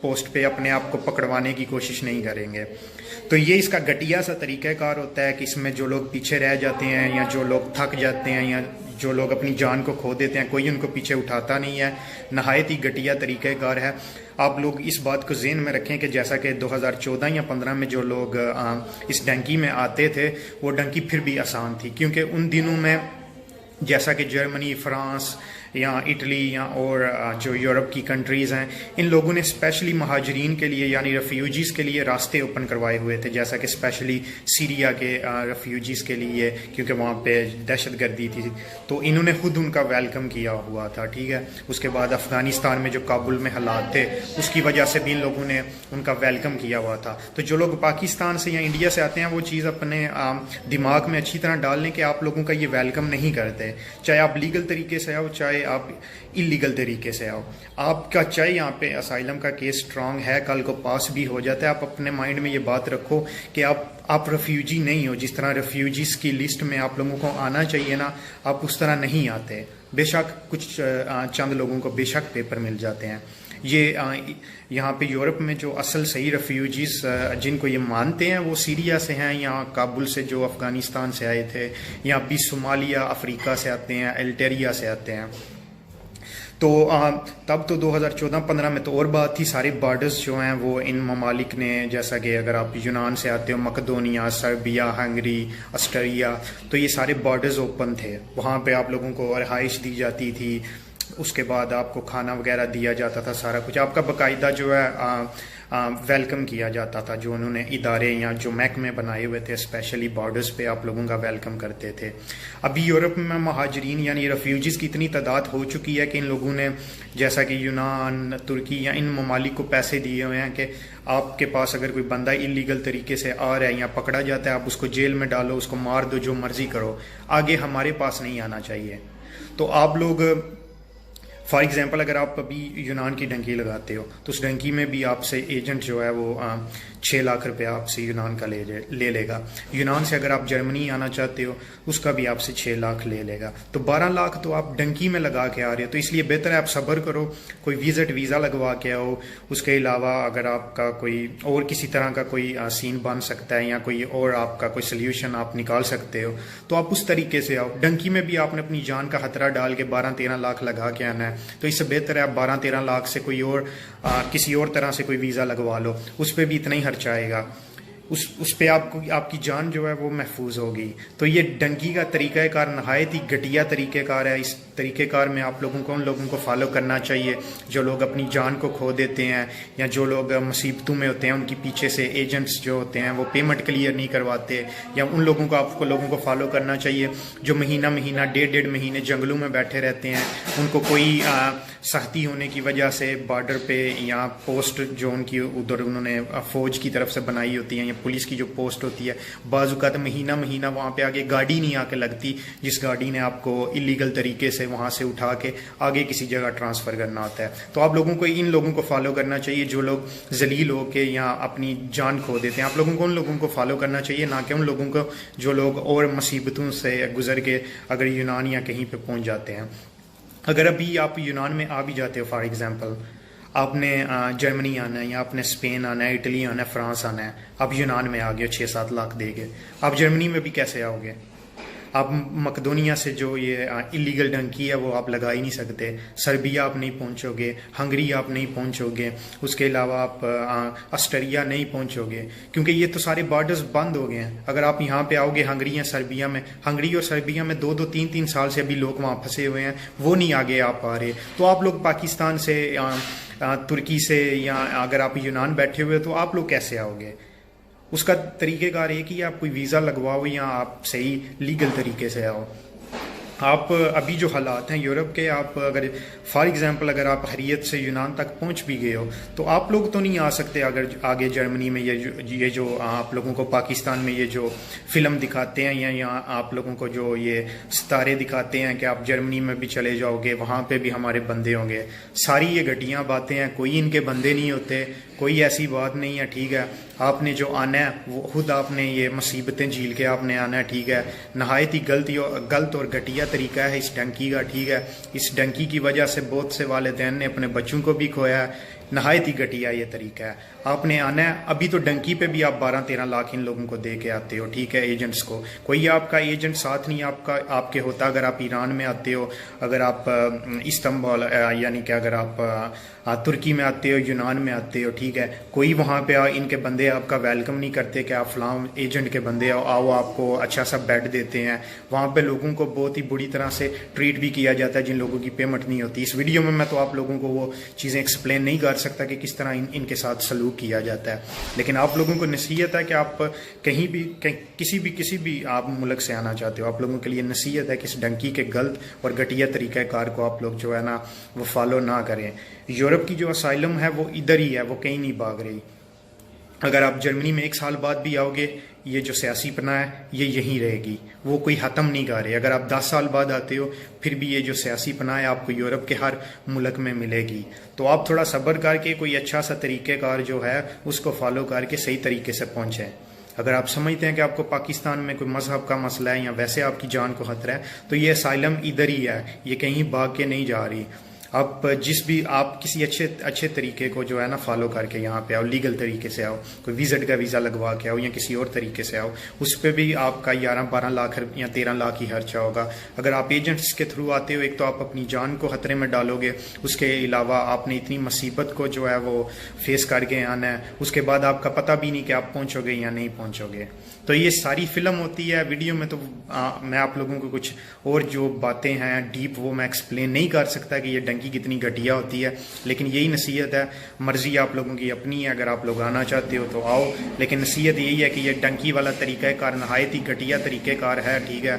Post پہ اپنے آپ کو پکڑوانے کی کوشش نہیں کریں گے. تو یہ اس کا گھٹیا سا طریقہ کار ہوتا ہے کہ اس میں جو لوگ پیچھے رہ جاتے ہیں یا جو لوگ تھک جاتے ہیں یا جو لوگ اپنی جان کو کھو دیتے ہیں, کوئی ان کو پیچھے اٹھاتا نہیں ہے. نہایت ہی گھٹیا طریقہ کار ہے. آپ لوگ اس بات کو ذہن میں رکھیں کہ جیسا کہ 2014 یا 15 میں جو لوگ اس ڈنکی میں آتے تھے وہ ڈنکی پھر بھی آسان تھی, کیونکہ ان دنوں میں جیسا کہ جرمنی, فرانس یا اٹلی یا اور جو یورپ کی کنٹریز ہیں, ان لوگوں نے اسپیشلی مہاجرین کے لیے یعنی ریفیوجیز کے لیے راستے اوپن کروائے ہوئے تھے, جیسا کہ اسپیشلی سیریا کے ریفیوجیز کے لیے, کیونکہ وہاں پہ دہشت گردی تھی, تو انہوں نے خود ان کا ویلکم کیا ہوا تھا. ٹھیک ہے. اس کے بعد افغانستان میں جو کابل میں حالات تھے اس کی وجہ سے بھی ان لوگوں نے ان کا ویلکم کیا ہوا تھا. تو جو لوگ پاکستان سے یا انڈیا سے آتے ہیں وہ چیز اپنے دماغ میں اچھی طرح ڈال لیں کہ آپ لوگوں کا یہ ویلکم نہیں کرتے, چاہے آپ لیگل طریقے سے آؤ چاہے آپ انلیگل طریقے سے آؤ. آپ کا چاہے یہاں پہ اسائلم کا کیس سٹرانگ ہے, کل کو پاس بھی ہو جاتا ہے, آپ اپنے مائنڈ میں یہ بات رکھو کہ آپ ریفیوجی نہیں ہو. جس طرح ریفیوجیز کی لسٹ میں آپ لوگوں کو آنا چاہیے نا, آپ اس طرح نہیں آتے. بے شک کچھ چند لوگوں کو بے شک پیپر مل جاتے ہیں. یہ یہاں پہ یورپ میں جو اصل صحیح ریفیوجیز جن کو یہ مانتے ہیں وہ سیریا سے ہیں, یا کابل سے جو افغانستان سے آئے تھے, یا بھی صومالیہ افریقہ سے آتے ہیں, الٹیریا سے آتے ہیں. تو تب تو 2014-15 میں تو اور بات تھی. سارے بارڈرز جو ہیں وہ ان ممالک نے, جیسا کہ اگر آپ یونان سے آتے ہو, مقدونیہ, سربیا, ہنگری, آسٹریا, تو یہ سارے بارڈرز اوپن تھے. وہاں پہ آپ لوگوں کو رہائش دی جاتی تھی, اس کے بعد آپ کو کھانا وغیرہ دیا جاتا تھا, سارا کچھ آپ کا باقاعدہ جو ہے ویلکم کیا جاتا تھا. جو انہوں نے ادارے یا جو محکمے بنائے ہوئے تھے اسپیشلی بارڈرز پہ آپ لوگوں کا ویلکم کرتے تھے. ابھی یورپ میں مہاجرین یعنی ریفیوجیز کی اتنی تعداد ہو چکی ہے کہ ان لوگوں نے جیسا کہ یونان, ترکی یا ان ممالک کو پیسے دیے ہوئے ہیں کہ آپ کے پاس اگر کوئی بندہ انلیگل طریقے سے آ رہا ہے یا پکڑا جاتا ہے, آپ اس کو جیل میں ڈالو, اس کو مار دو, جو مرضی کرو, آگے ہمارے پاس نہیں آنا چاہیے. تو آپ لوگ فار ایگزامپل اگر آپ ابھی یونان کی ڈنکی لگاتے ہو تو اس ڈنکی میں بھی آپ سے ایجنٹ جو ہے وہ 6 لاکھ روپے آپ سے یونان کا لے لے گا. یونان سے اگر آپ جرمنی آنا چاہتے ہو اس کا بھی آپ سے 6 لاکھ لے لے گا. تو 12 لاکھ تو آپ ڈنکی میں لگا کے آ رہے ہو. تو اس لیے بہتر ہے آپ صبر کرو, کوئی ویزا لگوا کے آؤ. اس کے علاوہ اگر آپ کا کوئی اور کسی طرح کا کوئی سین بن سکتا ہے یا کوئی اور آپ کا کوئی سلیوشن آپ نکال سکتے ہو تو آپ اس طریقے سے آؤ. ڈنکی میں بھی آپ نے اپنی جان کا خطرہ ڈال کے 12-13 لاکھ لگا کے آنا ہے, تو اس سے بہتر ہے آپ 12-13 لاکھ سے کوئی اور کسی اور طرح سے کوئی ویزا لگوا لو. اس پہ بھی اتنا ہی خرچہ آئے گا, اس پہ آپ کی جان جو ہے وہ محفوظ ہوگی. تو یہ ڈنکی کا طریقہ کار نہایت ہی گھٹیا طریقہ کار ہے. اس طریقہ کار میں آپ لوگوں کو ان لوگوں کو فالو کرنا چاہیے جو لوگ اپنی جان کو کھو دیتے ہیں یا جو لوگ مصیبتوں میں ہوتے ہیں, ان کی پیچھے سے ایجنٹس جو ہوتے ہیں وہ پیمنٹ کلیئر نہیں کرواتے, یا ان لوگوں کو آپ کو لوگوں کو فالو کرنا چاہیے جو مہینہ 1.5 مہینے جنگلوں میں بیٹھے رہتے ہیں. ان کو کوئی سختی ہونے کی وجہ سے بارڈر پہ یا پوسٹ جو ان کی ادھر انہوں نے فوج کی طرف سے بنائی ہوتی ہے یا پولیس کی جو پوسٹ ہوتی ہے, بعض اوقات مہینہ وہاں پہ آگے گاڑی نہیں آ کے لگتی جس گاڑی نے آپ کو انلیگل طریقے سے وہاں سے اٹھا کے آگے کسی جگہ ٹرانسفر کرنا ہوتا ہے. تو آپ لوگوں کو ان لوگوں کو فالو کرنا چاہیے جو لوگ ذلیل ہو کے یا اپنی جان کھو دیتے ہیں. آپ لوگوں کو ان لوگوں کو فالو کرنا چاہیے, نہ کہ ان لوگوں کو جو لوگ اور مصیبتوں سے گزر کے اگر یونان یا کہیں پہ پہنچ جاتے ہیں. اگر ابھی آپ یونان میں آ بھی جاتے ہو, فار ایگزامپل آپ نے جرمنی آنا ہے یا آپ نے اسپین آنا ہے, اٹلی آنا ہے, فرانس آنا ہے, آپ یونان میں آ گئے 6-7 لاکھ دے گے, آپ جرمنی میں بھی کیسے آؤ گے؟ آپ مقدونیہ سے جو یہ انلیگل ڈنکی ہے وہ آپ لگا ہی نہیں سکتے. سربیا آپ نہیں پہنچو گے, ہنگری آپ نہیں پہنچو گے, اس کے علاوہ آپ آسٹریا نہیں پہنچو گے, کیونکہ یہ تو سارے بارڈرز بند ہو گئے ہیں. اگر آپ یہاں پہ آؤ گے ہنگری یا سربیا میں, ہنگری اور سربیا میں 2-3 سال سے ابھی لوگ وہاں پھنسے ہوئے ہیں, وہ نہیں آگے آپ آ رہے. تو آپ لوگ پاکستان سے, ترکی سے, یا اگر آپ یونان بیٹھے ہوئے تو آپ لوگ کیسے آؤ گے؟ اس کا طریقہ کار یہ کہ آپ کوئی ویزا لگواؤ یا آپ صحیح لیگل طریقے سے آؤ. آپ ابھی جو حالات ہیں یورپ کے, آپ اگر فار ایگزامپل اگر آپ حریت سے یونان تک پہنچ بھی گئے ہو تو آپ لوگ تو نہیں آ سکتے اگر آگے جرمنی میں یہ جو آپ لوگوں کو پاکستان میں یہ جو فلم دکھاتے ہیں یا آپ لوگوں کو جو یہ ستارے دکھاتے ہیں کہ آپ جرمنی میں بھی چلے جاؤ گے, وہاں پہ بھی ہمارے بندے ہوں گے. ساری یہ گھٹیاں باتیں ہیں, کوئی ان کے بندے نہیں ہوتے, کوئی ایسی بات نہیں ہے. ٹھیک ہے, آپ نے جو آنا ہے وہ خود آپ نے یہ مصیبتیں جھیل کے آپ نے آنا ہے. ٹھیک ہے, نہایت ہی غلط اور گھٹیا طریقہ ہے اس ڈنکی کا. ٹھیک ہے, اس ڈنکی کی وجہ سے بہت سے والدین نے اپنے بچوں کو بھی کھویا ہے, نہایت ہی گھٹیا یہ طریقہ ہے. آپ نے آنا ہے, ابھی تو ڈنکی پہ بھی آپ 12-13 لاکھ ان لوگوں کو دے کے آتے ہو, ٹھیک ہے, ایجنٹس کو. کوئی آپ کا ایجنٹ ساتھ نہیں آپ کے ہوتا. اگر آپ ایران میں آتے ہو, اگر آپ استنبول یعنی کہ اگر آپ ترکی میں آتے ہو, یونان میں آتے ہو, ٹھیک ہے, کوئی وہاں پہ ان کے بندے آپ کا ویلکم نہیں کرتے کہ آپ فلاں ایجنٹ کے بندے آؤ آپ کو اچھا سا بیڈ دیتے ہیں. وہاں پہ لوگوں کو بہت ہی بری طرح سے ٹریٹ بھی کیا جاتا ہے جن لوگوں کی پیمنٹ نہیں ہوتی. اس ویڈیو میں تو آپ لوگوں کو وہ چیزیں ایکسپلین نہیں کر سکتا کہ کس طرح ان کے ساتھ سلوک کیا جاتا ہے, لیکن آپ لوگوں کو نصیحت ہے کہ آپ کہیں بھی کسی بھی آپ ملک سے آنا چاہتے ہو, آپ لوگوں کے لیے نصیحت ہے کہ اس ڈنکی کے غلط اور گھٹیا طریقہ کار کو آپ لوگ جو ہے نا وہ فالو نہ کریں. یورپ کی جو اسائلم ہے وہ ادھر ہی ہے, وہ کہیں نہیں بھاگ رہی. اگر آپ جرمنی میں 1 سال بعد بھی آؤ گے, یہ جو سیاسی پناہ ہے یہ یہیں رہے گی, وہ کوئی ختم نہیں کر رہے. اگر آپ 10 سال بعد آتے ہو پھر بھی یہ جو سیاسی پناہ ہے آپ کو یورپ کے ہر ملک میں ملے گی. تو آپ تھوڑا صبر کر کے کوئی اچھا سا طریقہ کار جو ہے اس کو فالو کر کے صحیح طریقے سے پہنچیں. اگر آپ سمجھتے ہیں کہ آپ کو پاکستان میں کوئی مذہب کا مسئلہ ہے یا ویسے آپ کی جان کو خطرہ ہے, تو یہ اسائلم ادھر ہی ہے, یہ کہیں بھاگ کے نہیں جا رہی. آپ آپ کسی اچھے طریقے کو جو ہے نا فالو کر کے یہاں پہ آؤ, لیگل طریقے سے آؤ, کوئی وزٹ کا ویزا لگوا کے آؤ یا کسی اور طریقے سے آؤ. اس پہ بھی آپ کا 11-12 لاکھ یا 13 لاکھ ہی خرچہ ہوگا. اگر آپ ایجنٹس کے تھرو آتے ہو, ایک تو آپ اپنی جان کو خطرے میں ڈالو گے, اس کے علاوہ آپ نے اتنی مصیبت کو جو ہے وہ فیس کر کے آنا ہے, اس کے بعد آپ کا پتہ بھی نہیں کہ آپ پہنچو گے یا نہیں پہنچو گے. تو یہ ساری فلم ہوتی ہے. ویڈیو میں تو میں آپ لوگوں کو کچھ اور جو باتیں ہیں ڈیپ وہ میں ایکسپلین نہیں کر سکتا کہ یہ ڈنکی کتنی گھٹیا ہوتی ہے, لیکن یہی نصیحت ہے. مرضی آپ لوگوں کی اپنی ہے, اگر آپ لوگ آنا چاہتے ہو تو آؤ, لیکن نصیحت یہی ہے کہ یہ ڈنکی والا طریقہ کار نہایت ہی گھٹیا طریقہ کار ہے, ٹھیک ہے.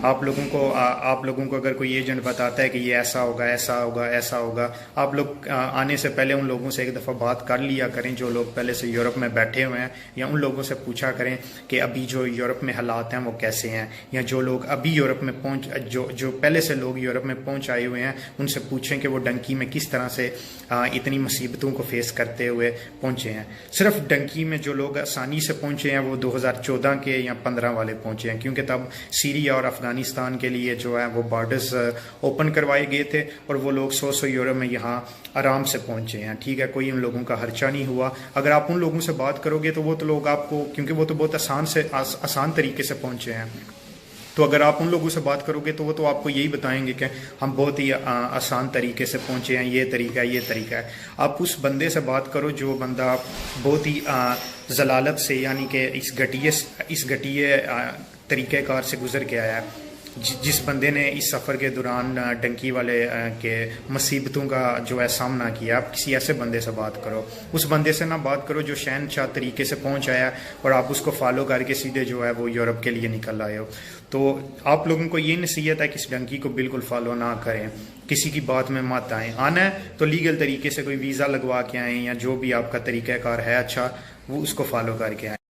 آپ لوگوں کو اگر کوئی ایجنٹ بتاتا ہے کہ یہ ایسا ہوگا ایسا ہوگا ایسا ہوگا, آپ لوگ آنے سے پہلے ان لوگوں سے ایک دفعہ بات کر لیا کریں جو لوگ پہلے سے یورپ میں بیٹھے ہوئے ہیں, یا ان لوگوں سے پوچھا کریں کہ ابھی جو یورپ میں حالات ہیں وہ کیسے ہیں, یا جو لوگ ابھی یورپ میں جو پہلے سے لوگ یورپ میں پہنچ آئے ہوئے ہیں ان سے پوچھیں کہ وہ ڈنکی میں کس طرح سے اتنی مصیبتوں کو فیس کرتے ہوئے پہنچے ہیں. صرف ڈنکی میں جو لوگ آسانی سے پہنچے ہیں وہ 2014 کے یا 15 والے پہنچے ہیں, کیونکہ تب سیریا اور افغانستان کے لیے جو ہے وہ بارڈرز اوپن کروائے گئے تھے اور وہ لوگ 100 یورو میں یہاں آرام سے پہنچے ہیں, ٹھیک ہے. کوئی ان لوگوں کا خرچہ نہیں ہوا. اگر آپ ان لوگوں سے بات کرو گے تو وہ تو لوگ آپ کو, کیونکہ وہ تو بہت آسان طریقے سے پہنچے ہیں, تو اگر آپ ان لوگوں سے بات کرو گے تو وہ تو آپ کو یہی بتائیں گے کہ ہم بہت ہی آسان طریقے سے پہنچے ہیں, یہ طریقہ ہے. آپ اس بندے سے بات کرو جو بندہ بہت ہی ضلالت سے یعنی کہ اس گھٹیے طریقہ کار سے گزر کے آیا ہے, جس بندے نے اس سفر کے دوران ڈنکی والے کے مصیبتوں کا جو ہے سامنا کیا. آپ کسی ایسے بندے سے بات کرو, اس بندے سے نہ بات کرو جو شہنشاہ طریقے سے پہنچ آیا اور آپ اس کو فالو کر کے سیدھے جو ہے وہ یورپ کے لیے نکل آئے ہو. تو آپ لوگوں کو یہ نصیحت ہے کہ اس ڈنکی کو بالکل فالو نہ کریں, کسی کی بات میں مت آئیں. آنا ہے تو لیگل طریقے سے کوئی ویزا لگوا کے آئیں, یا جو بھی آپ کا طریقہ کار ہے اچھا وہ اس کو فالو کر کے آئیں.